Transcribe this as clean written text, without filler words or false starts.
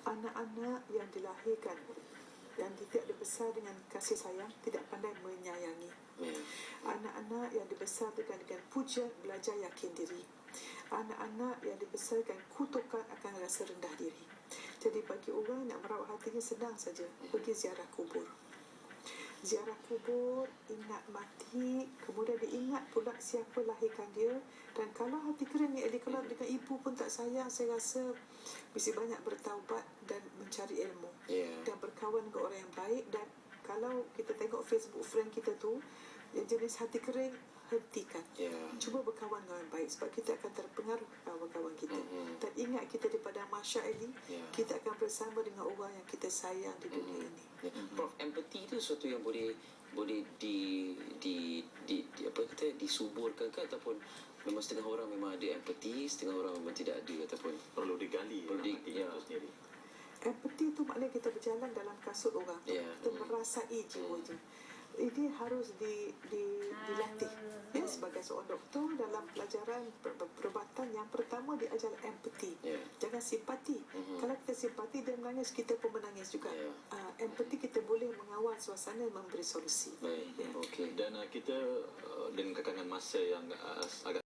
Anak-anak yang dilahirkan, yang tidak dibesar dengan kasih sayang, tidak pandai menyayangi. Anak-anak yang dibesarkan dengan pujian, belajar yakin diri. Anak-anak yang dibesarkan kutukan akan rasa rendah diri. Jadi bagi orang nak merawat hatinya senang saja, pergi ziarah kubur. Ziarah kubur, ingat mati, kemudian diingat pula siapa lahirkan dia. Dan kalau hati kering ni, kalau dengan ibu pun tak sayang, saya rasa mesti banyak bertaubat dan mencari ilmu, dan berkawan dengan orang yang baik. Dan kalau kita tengok Facebook friend kita tu yang jenis hati kering, hentikan. Cuba berkawan dengan orang baik, sebab kita akan terpengaruh kawan-kawan kita. Dan ingat kita di padang mahsyar ini, kita akan bersama dengan orang yang kita sayang di dunia ini. Prof, empathy itu sesuatu yang boleh disuburkan ke, ataupun memang setengah orang memang ada empathy, setengah orang memang tidak ada, ataupun perlu digali itu sendiri. Empathy itu maknanya kita berjalan dalam kasut orang, kita merasai jiwanya. Ini harus dilatih. Sebagai seorang doktor, dalam pelajaran perubatan yang pertama diajar empathy. Jangan simpati. Kalau kita simpati, dia menangis, kita pun menangis juga. Empathy kita boleh mengawal suasana, memberi solusi. Dan kita dengan kekangan masa yang agak